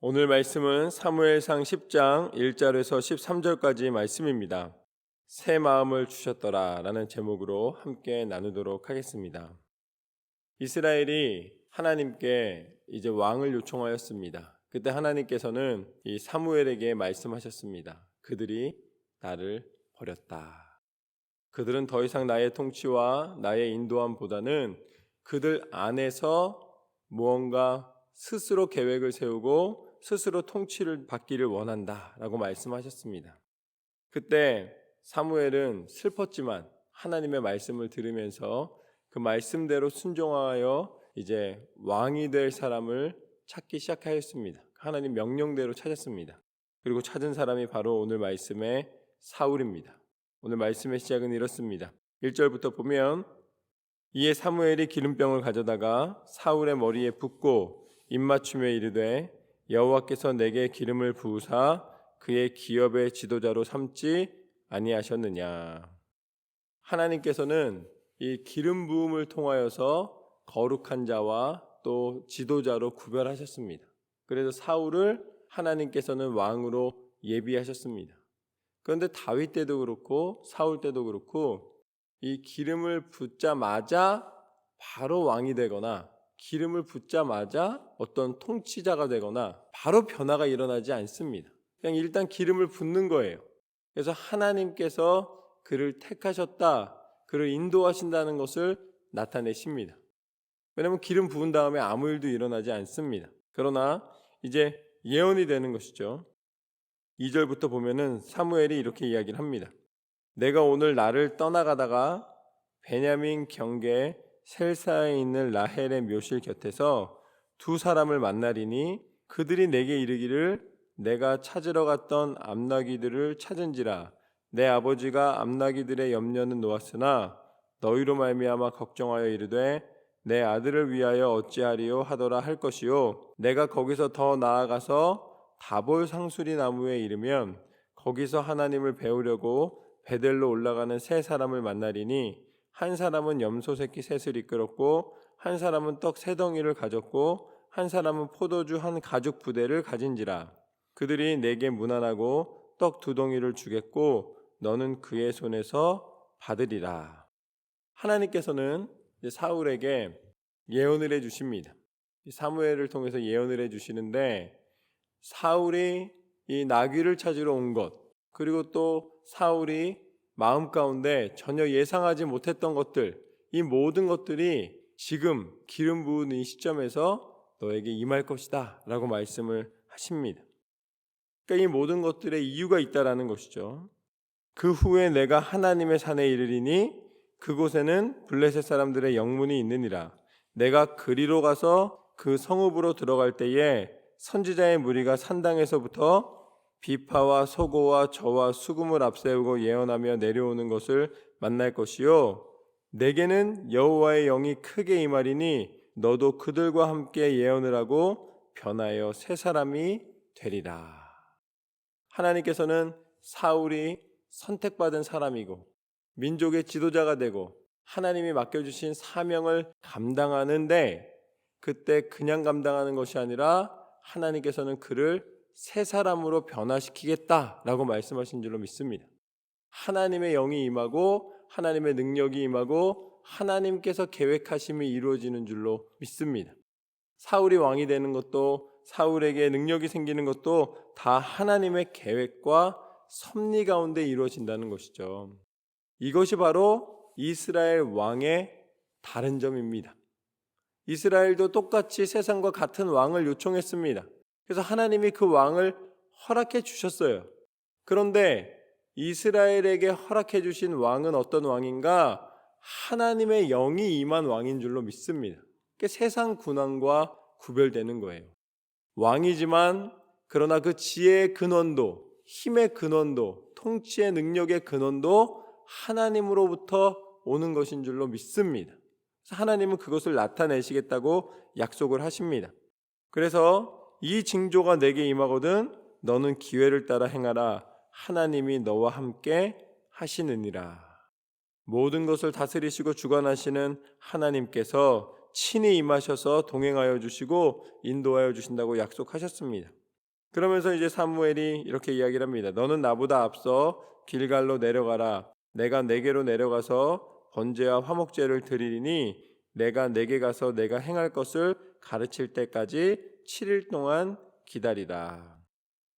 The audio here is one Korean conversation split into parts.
오늘 말씀은 사무엘상 10장 1절에서 13절까지 말씀입니다. 새 마음을 주셨더라 라는 제목으로 함께 나누도록 하겠습니다. 이스라엘이 하나님께 이제 왕을 요청하였습니다. 그때 하나님께서는 이 사무엘에게 말씀하셨습니다. 그들이 나를 버렸다. 그들은 더 이상 나의 통치와 나의 인도함보다는 그들 안에서 무언가 스스로 계획을 세우고 스스로 통치를 받기를 원한다라고 말씀하셨습니다. 그때 사무엘은 슬펐지만 하나님의 말씀을 들으면서 그 말씀대로 순종하여 이제 왕이 될 사람을 찾기 시작하였습니다. 하나님 명령대로 찾았습니다. 그리고 찾은 사람이 바로 오늘 말씀의 사울입니다. 오늘 말씀의 시작은 이렇습니다. 1절부터 보면 이에 사무엘이 기름병을 가져다가 사울의 머리에 붓고 입맞추며 이르되 여호와께서 내게 기름을 부으사 그의 기업의 지도자로 삼지 아니하셨느냐. 하나님께서는 이 기름 부음을 통하여서 거룩한 자와 또 지도자로 구별하셨습니다. 그래서 사울을 하나님께서는 왕으로 예비하셨습니다. 그런데 다윗 때도 그렇고 사울 때도 그렇고 이 기름을 붓자마자 바로 왕이 되거나 기름을 붓자마자 어떤 통치자가 되거나 바로 변화가 일어나지 않습니다. 그냥 일단 기름을 붓는 거예요. 그래서 하나님께서 그를 택하셨다, 그를 인도하신다는 것을 나타내십니다. 왜냐하면 기름 부은 다음에 아무 일도 일어나지 않습니다. 그러나 이제 예언이 되는 것이죠. 2절부터 보면은 사무엘이 이렇게 이야기를 합니다. 내가 오늘 나를 떠나가다가 베냐민 경계 셀사에 있는 라헬의 묘실 곁에서 두 사람을 만나리니 그들이 내게 이르기를 내가 찾으러 갔던 암나귀들을 찾은지라 내 아버지가 암나귀들의 염려는 놓았으나 너희로 말미암아 걱정하여 이르되 내 아들을 위하여 어찌하리요 하더라 할 것이요 내가 거기서 더 나아가서 다볼 상수리 나무에 이르면 거기서 하나님을 배우려고 베델로 올라가는 세 사람을 만나리니 한 사람은 염소 새끼 셋을 이끌었고 한 사람은 떡 세 덩이를 가졌고 한 사람은 포도주 한 가죽 부대를 가진지라. 그들이 내게 문안하고 떡 두 덩이를 주겠고 너는 그의 손에서 받으리라. 하나님께서는 사울에게 예언을 해주십니다. 사무엘을 통해서 예언을 해주시는데 사울이 이 나귀를 찾으러 온 것, 그리고 또 사울이 마음 가운데 전혀 예상하지 못했던 것들, 이 모든 것들이 지금 기름 부은 이 시점에서 너에게 임할 것이다 라고 말씀을 하십니다. 그러니까 이 모든 것들에 이유가 있다라는 것이죠. 그 후에 내가 하나님의 산에 이르리니 그곳에는 블레셋 사람들의 영문이 있느니라. 내가 그리로 가서 그 성읍으로 들어갈 때에 선지자의 무리가 산당에서부터 비파와 소고와 저와 수금을 앞세우고 예언하며 내려오는 것을 만날 것이요 내게는 여호와의 영이 크게 임하리니 너도 그들과 함께 예언을 하고 변하여 새 사람이 되리라. 하나님께서는 사울이 선택받은 사람이고 민족의 지도자가 되고 하나님이 맡겨주신 사명을 감당하는데 그때 그냥 감당하는 것이 아니라 하나님께서는 그를 새 사람으로 변화시키겠다라고 말씀하신 줄로 믿습니다. 하나님의 영이 임하고 하나님의 능력이 임하고 하나님께서 계획하심이 이루어지는 줄로 믿습니다. 사울이 왕이 되는 것도 사울에게 능력이 생기는 것도 다 하나님의 계획과 섭리 가운데 이루어진다는 것이죠. 이것이 바로 이스라엘 왕의 다른 점입니다. 이스라엘도 똑같이 세상과 같은 왕을 요청했습니다. 그래서 하나님이 그 왕을 허락해 주셨어요. 그런데 이스라엘에게 허락해 주신 왕은 어떤 왕인가? 하나님의 영이 임한 왕인 줄로 믿습니다. 그게 세상 군왕과 구별되는 거예요. 왕이지만 그러나 그 지혜의 근원도, 힘의 근원도, 통치의 능력의 근원도 하나님으로부터 오는 것인 줄로 믿습니다. 그래서 하나님은 그것을 나타내시겠다고 약속을 하십니다. 그래서 이 징조가 내게 임하거든 너는 기회를 따라 행하라. 하나님이 너와 함께 하시느니라. 모든 것을 다스리시고 주관하시는 하나님께서 친히 임하셔서 동행하여 주시고 인도하여 주신다고 약속하셨습니다. 그러면서 이제 사무엘이 이렇게 이야기를 합니다. 너는 나보다 앞서 길갈로 내려가라. 내가 내게로 내려가서 번제와 화목제를 드리리니 내가 내게 가서 내가 행할 것을 가르칠 때까지 7일 동안 기다리라.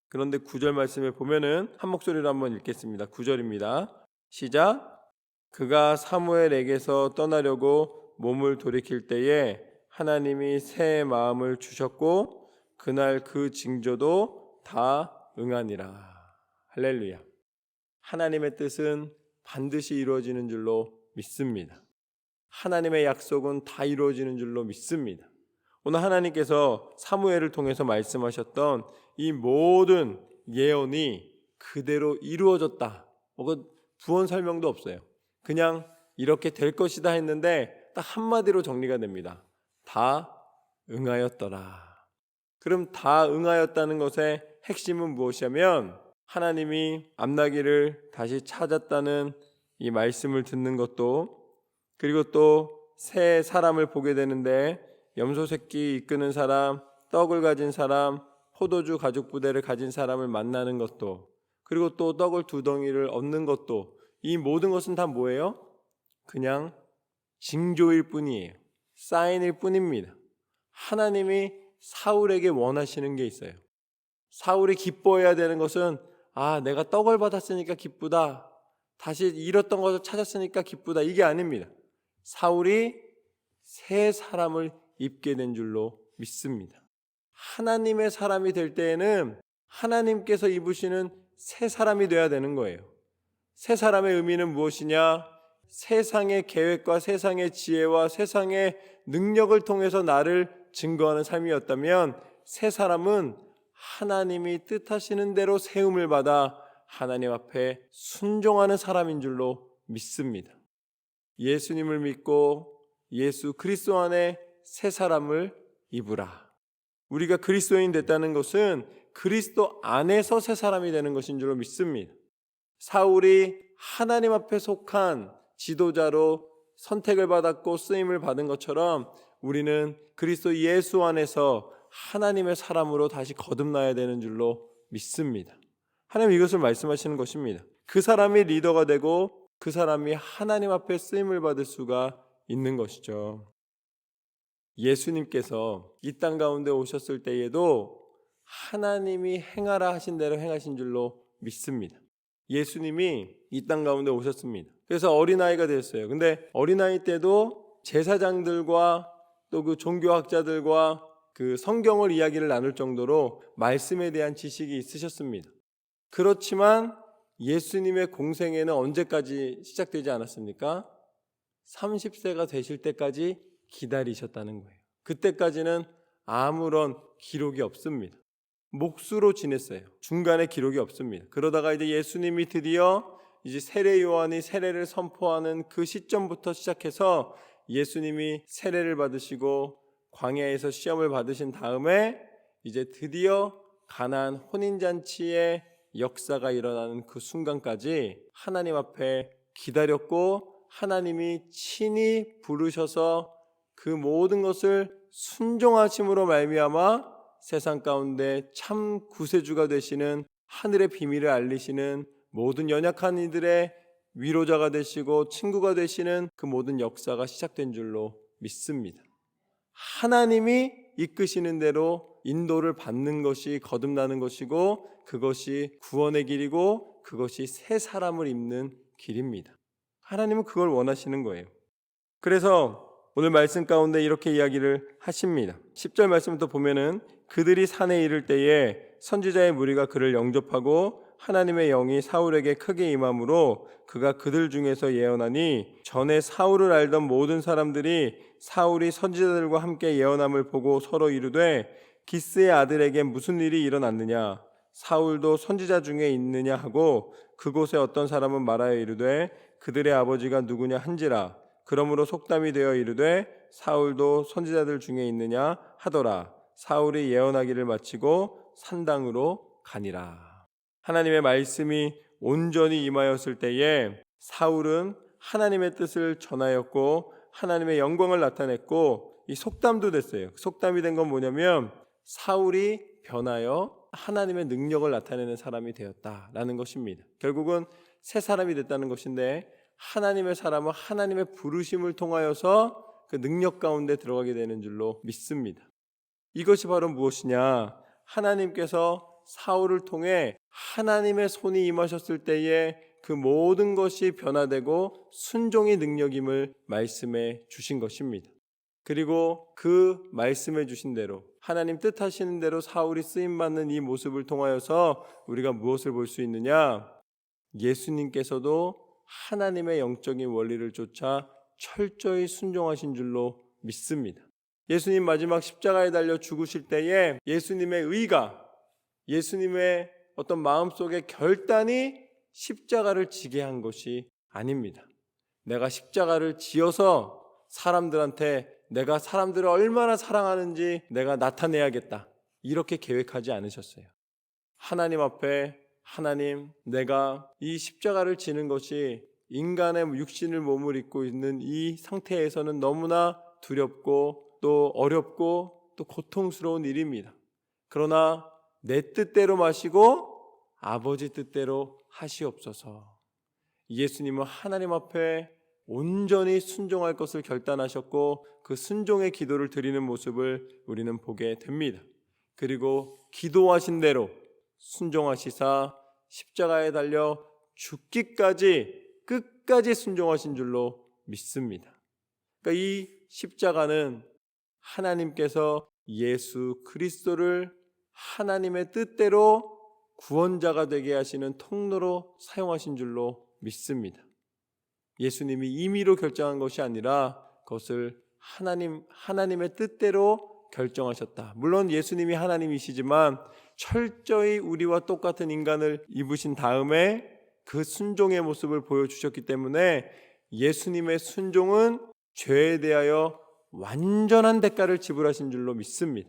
그런데 9절 말씀에 보면은 한 목소리로 한번 읽겠습니다. 9절입니다. 시작. 그가 사무엘에게서 떠나려고 몸을 돌이킬 때에 하나님이 새 마음을 주셨고 그날 그 징조도 다 응하니라. 할렐루야. 하나님의 뜻은 반드시 이루어지는 줄로 믿습니다. 하나님의 약속은 다 이루어지는 줄로 믿습니다. 오늘 하나님께서 사무엘을 통해서 말씀하셨던 이 모든 예언이 그대로 이루어졌다. 부언 설명도 없어요. 그냥 이렇게 될 것이다 했는데 딱 한마디로 정리가 됩니다. 다 응하였더라. 그럼 다 응하였다는 것의 핵심은 무엇이냐면 하나님이 암나기를 다시 찾았다는 이 말씀을 듣는 것도, 그리고 또 새 사람을 보게 되는데 염소 새끼 이끄는 사람, 떡을 가진 사람, 포도주 가죽 부대를 가진 사람을 만나는 것도, 그리고 또 떡을 2덩이를 얻는 것도, 이 모든 것은 다 뭐예요? 그냥 징조일 뿐이에요. 사인일 뿐입니다. 하나님이 사울에게 원하시는 게 있어요. 사울이 기뻐해야 되는 것은 내가 떡을 받았으니까 기쁘다, 다시 잃었던 것을 찾았으니까 기쁘다, 이게 아닙니다. 사울이 새 사람을 입게 된 줄로 믿습니다. 하나님의 사람이 될 때에는 하나님께서 입으시는 새 사람이 되어야 되는 거예요. 새 사람의 의미는 무엇이냐? 세상의 계획과 세상의 지혜와 세상의 능력을 통해서 나를 증거하는 삶이었다면, 새 사람은 하나님이 뜻하시는 대로 세움을 받아 하나님 앞에 순종하는 사람인 줄로 믿습니다. 예수님을 믿고 예수 그리스도 안에 새 사람을 입으라. 우리가 그리스도인 됐다는 것은 그리스도 안에서 새 사람이 되는 것인 줄로 믿습니다. 사울이 하나님 앞에 속한 지도자로 선택을 받았고 쓰임을 받은 것처럼 우리는 그리스도 예수 안에서 하나님의 사람으로 다시 거듭나야 되는 줄로 믿습니다. 하나님 이것을 말씀하시는 것입니다. 그 사람이 리더가 되고 그 사람이 하나님 앞에 쓰임을 받을 수가 있는 것이죠. 예수님께서 이 땅 가운데 오셨을 때에도 하나님이 행하라 하신 대로 행하신 줄로 믿습니다. 예수님이 이 땅 가운데 오셨습니다. 그래서 어린아이가 되었어요. 근데 어린아이 때도 제사장들과 또 그 종교학자들과 그 성경을 이야기를 나눌 정도로 말씀에 대한 지식이 있으셨습니다. 그렇지만 예수님의 공생애는 언제까지 시작되지 않았습니까? 30세가 되실 때까지 기다리셨다는 거예요. 그때까지는 아무런 기록이 없습니다. 묵수로 지냈어요. 중간에 기록이 없습니다. 그러다가 이제 예수님이 드디어 이제 세례 요한이 세례를 선포하는 그 시점부터 시작해서 예수님이 세례를 받으시고 광야에서 시험을 받으신 다음에 이제 드디어 가나안 혼인잔치의 역사가 일어나는 그 순간까지 하나님 앞에 기다렸고, 하나님이 친히 부르셔서 그 모든 것을 순종하심으로 말미암아 세상 가운데 참 구세주가 되시는, 하늘의 비밀을 알리시는, 모든 연약한 이들의 위로자가 되시고 친구가 되시는 그 모든 역사가 시작된 줄로 믿습니다. 하나님이 이끄시는 대로 인도를 받는 것이 거듭나는 것이고, 그것이 구원의 길이고, 그것이 새 사람을 입는 길입니다. 하나님은 그걸 원하시는 거예요. 그래서 오늘 말씀 가운데 이렇게 이야기를 하십니다. 10절 말씀부터 보면은 그들이 산에 이를 때에 선지자의 무리가 그를 영접하고 하나님의 영이 사울에게 크게 임함으로 그가 그들 중에서 예언하니, 전에 사울을 알던 모든 사람들이 사울이 선지자들과 함께 예언함을 보고 서로 이르되 기스의 아들에게 무슨 일이 일어났느냐, 사울도 선지자 중에 있느냐 하고, 그곳에 어떤 사람은 말하여 이르되 그들의 아버지가 누구냐 한지라. 그러므로 속담이 되어 이르되 사울도 선지자들 중에 있느냐 하더라. 사울이 예언하기를 마치고 산당으로 가니라. 하나님의 말씀이 온전히 임하였을 때에 사울은 하나님의 뜻을 전하였고 하나님의 영광을 나타냈고, 이 속담도 됐어요. 속담이 된 건 뭐냐면 사울이 변하여 하나님의 능력을 나타내는 사람이 되었다라는 것입니다. 결국은 새 사람이 됐다는 것인데 하나님의 사람은 하나님의 부르심을 통하여서 그 능력 가운데 들어가게 되는 줄로 믿습니다. 이것이 바로 무엇이냐? 하나님께서 사울을 통해 하나님의 손이 임하셨을 때에 그 모든 것이 변화되고 순종의 능력임을 말씀해 주신 것입니다. 그리고 그 말씀해 주신 대로 하나님 뜻하시는 대로 사울이 쓰임받는 이 모습을 통하여서 우리가 무엇을 볼 수 있느냐? 예수님께서도 하나님의 영적인 원리를 쫓아 철저히 순종하신 줄로 믿습니다. 예수님 마지막 십자가에 달려 죽으실 때에 예수님의 의가, 예수님의 어떤 마음속의 결단이 십자가를 지게 한 것이 아닙니다. 내가 십자가를 지어서 사람들한테 내가 사람들을 얼마나 사랑하는지 내가 나타내야겠다, 이렇게 계획하지 않으셨어요. 하나님 앞에 하나님, 내가 이 십자가를 지는 것이 인간의 육신을 몸을 입고 있는 이 상태에서는 너무나 두렵고 또 어렵고 또 고통스러운 일입니다. 그러나 내 뜻대로 마시고 아버지 뜻대로 하시옵소서. 예수님은 하나님 앞에 온전히 순종할 것을 결단하셨고 그 순종의 기도를 드리는 모습을 우리는 보게 됩니다. 그리고 기도하신 대로 순종하시사 십자가에 달려 죽기까지 끝까지 순종하신 줄로 믿습니다. 그러니까 이 십자가는 하나님께서 예수 그리스도를 하나님의 뜻대로 구원자가 되게 하시는 통로로 사용하신 줄로 믿습니다. 예수님이 임의로 결정한 것이 아니라 그것을 하나님의 뜻대로 결정하셨다. 물론 예수님이 하나님이시지만 철저히 우리와 똑같은 인간을 입으신 다음에 그 순종의 모습을 보여주셨기 때문에 예수님의 순종은 죄에 대하여 완전한 대가를 지불하신 줄로 믿습니다.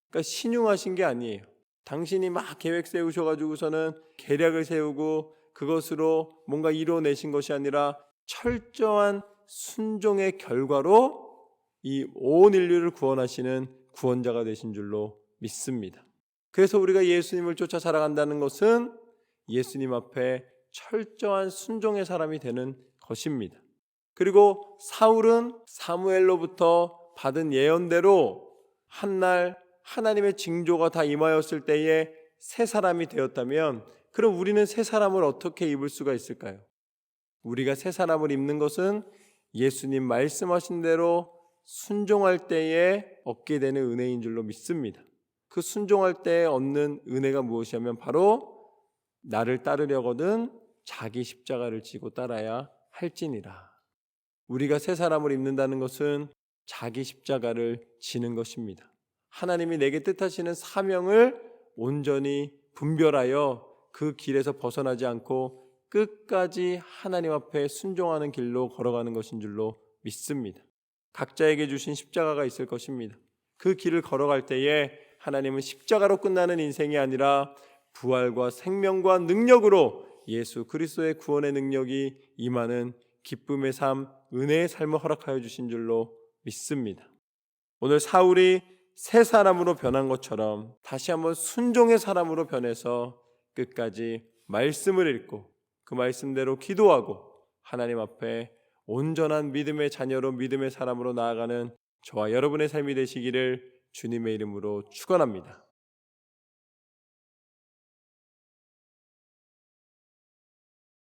그러니까 신용하신 게 아니에요. 당신이 막 계획 세우셔가지고서는 계략을 세우고 그것으로 뭔가 이뤄내신 것이 아니라 철저한 순종의 결과로 이 온 인류를 구원하시는 구원자가 되신 줄로 믿습니다. 그래서 우리가 예수님을 쫓아 살아간다는 것은 예수님 앞에 철저한 순종의 사람이 되는 것입니다. 그리고 사울은 사무엘로부터 받은 예언대로 한날 하나님의 징조가 다 임하였을 때에 새 사람이 되었다면 그럼 우리는 새 사람을 어떻게 입을 수가 있을까요? 우리가 새 사람을 입는 것은 예수님 말씀하신 대로 순종할 때에 얻게 되는 은혜인 줄로 믿습니다. 그 순종할 때 얻는 은혜가 무엇이냐면 바로 나를 따르려거든 자기 십자가를 지고 따라야 할지니라. 우리가 새 사람을 입는다는 것은 자기 십자가를 지는 것입니다. 하나님이 내게 뜻하시는 사명을 온전히 분별하여 그 길에서 벗어나지 않고 끝까지 하나님 앞에 순종하는 길로 걸어가는 것인 줄로 믿습니다. 각자에게 주신 십자가가 있을 것입니다. 그 길을 걸어갈 때에 하나님은 십자가로 끝나는 인생이 아니라 부활과 생명과 능력으로 예수 그리스도의 구원의 능력이 임하는 기쁨의 삶, 은혜의 삶을 허락하여 주신 줄로 믿습니다. 오늘 사울이 새 사람으로 변한 것처럼 다시 한번 순종의 사람으로 변해서 끝까지 말씀을 읽고 그 말씀대로 기도하고 하나님 앞에 온전한 믿음의 자녀로 믿음의 사람으로 나아가는 저와 여러분의 삶이 되시기를 주님의 이름으로 축원합니다.